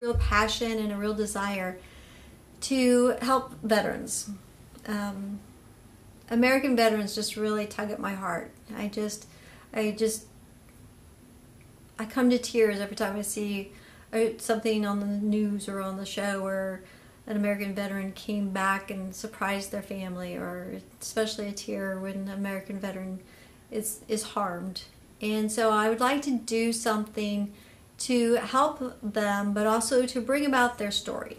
real passion and a real desire to help veterans. American veterans just really tug at my heart. I come to tears every time I see something on the news or on the show where an American veteran came back and surprised their family, or especially a tear when an American veteran is harmed. And so I would like to do something to help them, but also to bring about their story.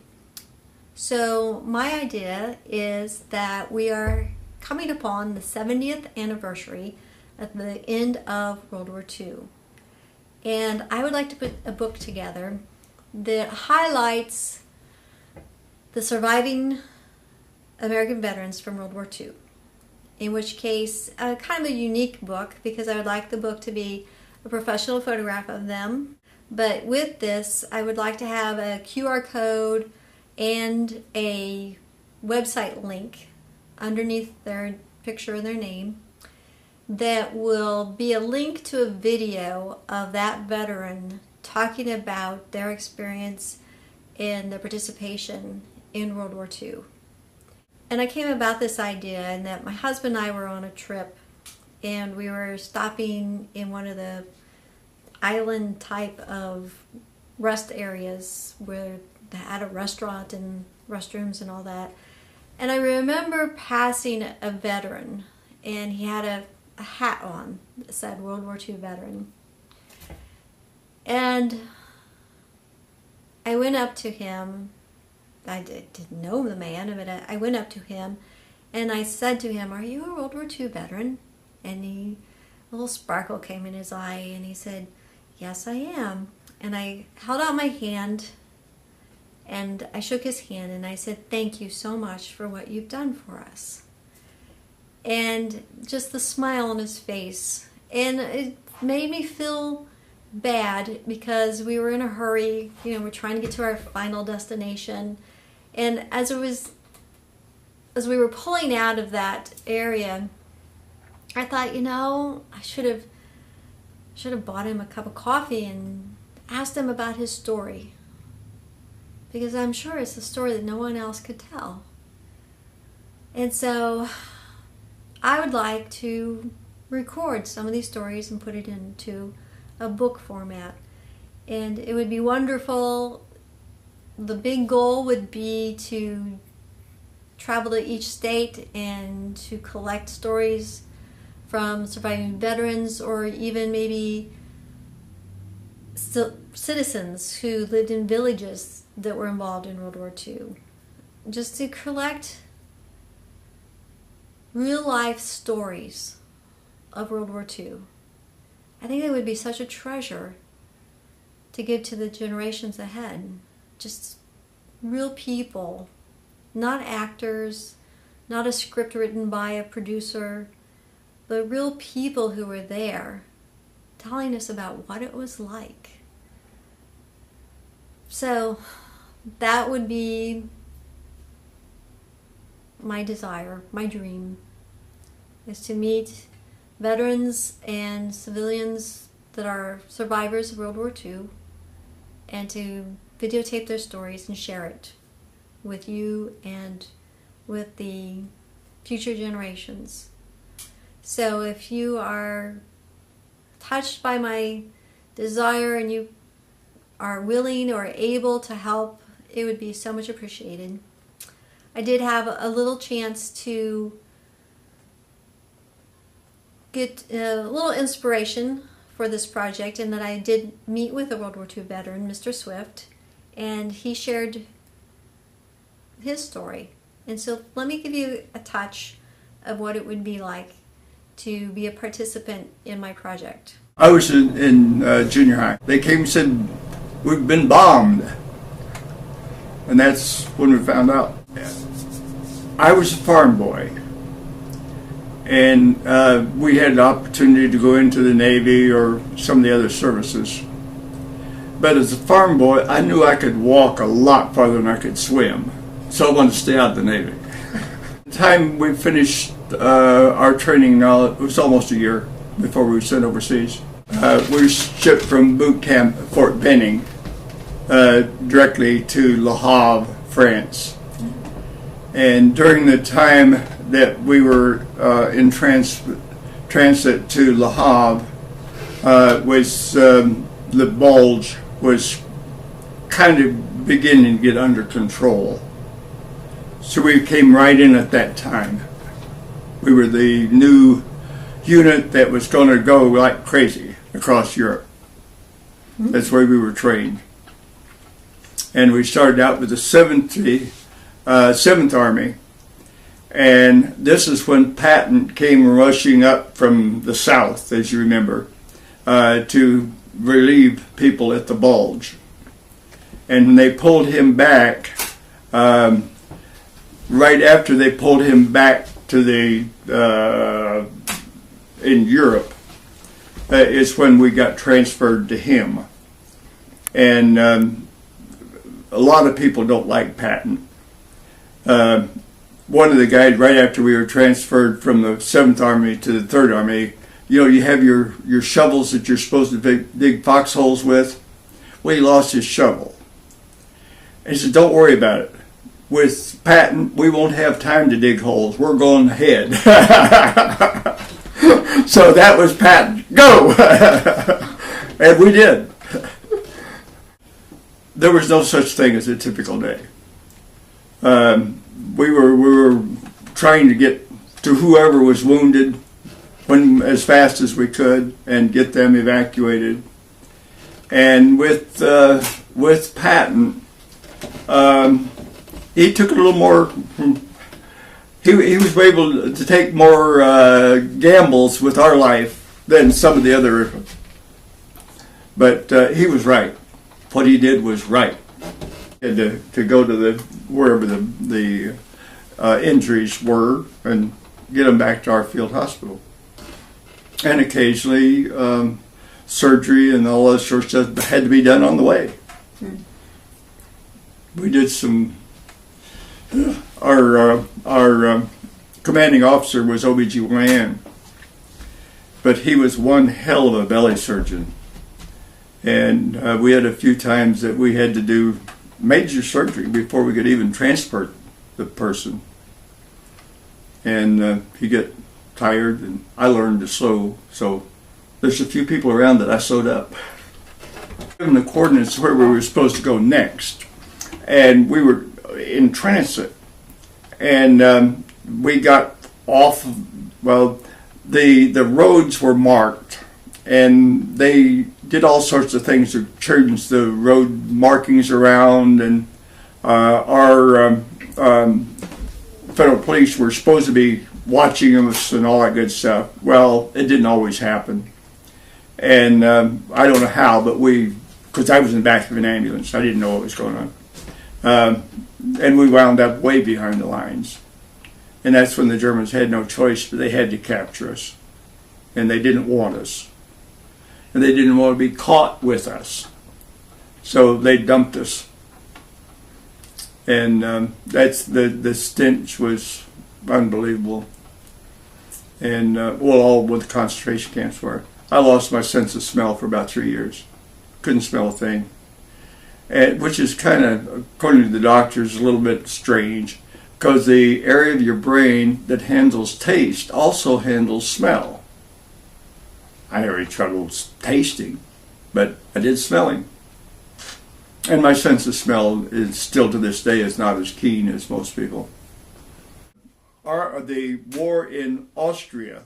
So my idea is that we are coming upon the 70th anniversary at the end of World War II. And I would like to put a book together that highlights the surviving American veterans from World War II. In which case, kind of a unique book, because I would like the book to be a professional photograph of them. But with this, I would like to have a QR code and a website link underneath their picture and their name that will be a link to a video of that veteran talking about their experience and their participation in World War II. And I came about this idea in that my husband and I were on a trip, and we were stopping in one of the island type of rest areas where they had a restaurant and restrooms and all that. And I remember passing a veteran, and he had a hat on that said World War II veteran. And I went up to him. I didn't know the man, but I went up to him and I said to him, "Are you a World War II veteran?" And a little sparkle came in his eye, and he said, "Yes, I am." And I held out my hand and I shook his hand and I said, "Thank you so much for what you've done for us." And just the smile on his face. And it made me feel bad because we were in a hurry. We're trying to get to our final destination. And as we were pulling out of that area, I thought, I should have bought him a cup of coffee and asked him about his story, because I'm sure it's a story that no one else could tell. And so I would like to record some of these stories and put it into a book format. And it would be wonderful. The big goal would be to travel to each state and to collect stories from surviving veterans, or even maybe citizens who lived in villages that were involved in World War II. Just to collect real life stories of World War II. I think it would be such a treasure to give to the generations ahead. Just real people, not actors, not a script written by a producer, but real people who were there telling us about what it was like. So that would be my desire, my dream, is to meet veterans and civilians that are survivors of World War II and to videotape their stories and share it with you and with the future generations. So if you are touched by my desire and you are willing or able to help, it would be so much appreciated. I did have a little chance to get a little inspiration for this project, in that I did meet with a World War II veteran, Mr. Swift, and he shared his story. And so let me give you a touch of what it would be like to be a participant in my project. I was in junior high. They came and said, "We've been bombed." And that's when we found out. I was a farm boy. And we had the opportunity to go into the Navy or some of the other services. But as a farm boy, I knew I could walk a lot farther than I could swim. So I wanted to stay out of the Navy. The time we finished our training, now it was almost a year before we were sent overseas. We were shipped from boot camp at Fort Benning directly to Le Havre, France. And during the time that we were in transit to Le Havre, the bulge was kind of beginning to get under control. So we came right in at that time. We were the new unit that was going to go like crazy across Europe. Mm-hmm. That's where we were trained. And we started out with the 7th Army. And this is when Patton came rushing up from the south, as you remember, to relieve people at the bulge. And when they pulled him back, right after they pulled him back to the in Europe, is when we got transferred to him. And a lot of people don't like Patton. One of the guys, right after we were transferred from the 7th Army to the 3rd Army, you have your shovels that you're supposed to dig foxholes with. Well, he lost his shovel. And he said, don't worry about it. With Patton, we won't have time to dig holes. We're going ahead. So that was Patton. Go! And we did. There was no such thing as a typical day. We were trying to get to whoever was wounded as fast as we could and get them evacuated. And with Patton, he took it a little more. He was able to take more gambles with our life than some of the other. But he was right. What he did was right. He had to go to wherever the injuries were and get them back to our field hospital. And occasionally surgery and all that sort of stuff had to be done on the way. We did some. Our commanding officer was OBGYN, but he was one hell of a belly surgeon. And we had a few times that we had to do major surgery before we could even transport the person. And he got tired, and I learned to sew. So there's a few people around that I sewed up. Given the coordinates where we were supposed to go next, and we were in transit, and we got off. Well, the roads were marked, and they did all sorts of things to change the road markings around, and our federal police were supposed to be watching us and all that good stuff. Well, it didn't always happen, and I don't know how, but because I was in the back of an ambulance, I didn't know what was going on. And we wound up way behind the lines. And that's when the Germans had no choice, but they had to capture us. And they didn't want us. And they didn't want to be caught with us. So they dumped us. And that's the stench was unbelievable. And, all what the concentration camps were. I lost my sense of smell for about 3 years. Couldn't smell a thing. Which is kind of, according to the doctors, a little bit strange, because the area of your brain that handles taste also handles smell. I had any trouble tasting, but I did smelling. And my sense of smell is still to this day is not as keen as most people. The war in Austria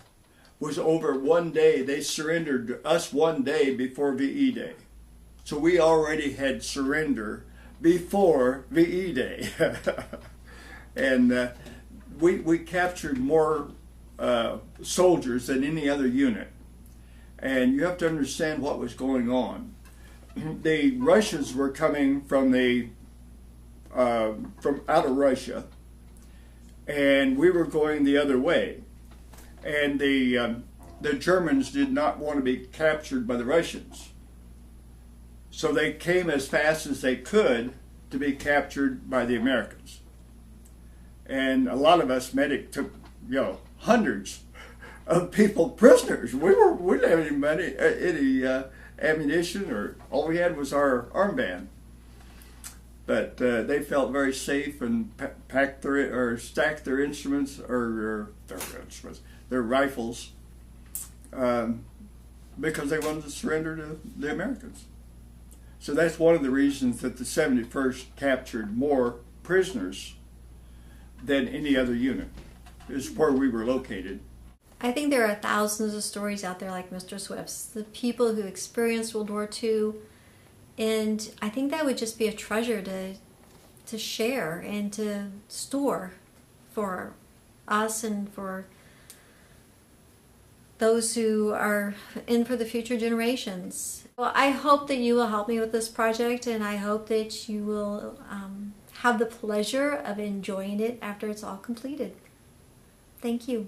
was over one day. They surrendered to us one day before VE Day. So we already had surrender before VE Day. And we captured more soldiers than any other unit. And you have to understand what was going on. The Russians were coming from out of Russia, and we were going the other way. And the Germans did not want to be captured by the Russians. So they came as fast as they could to be captured by the Americans. And a lot of us medic took, hundreds of people prisoners. We didn't have any money, any ammunition, or all we had was our armband. But they felt very safe and packed their or stacked their instruments or their rifles, because they wanted to surrender to the Americans. So that's one of the reasons that the 71st captured more prisoners than any other unit, is where we were located. I think there are thousands of stories out there like Mr. Swift's, the people who experienced World War II, and I think that would just be a treasure to share and to store for us and for those who are in for the future generations. Well, I hope that you will help me with this project, and I hope that you will have the pleasure of enjoying it after it's all completed. Thank you.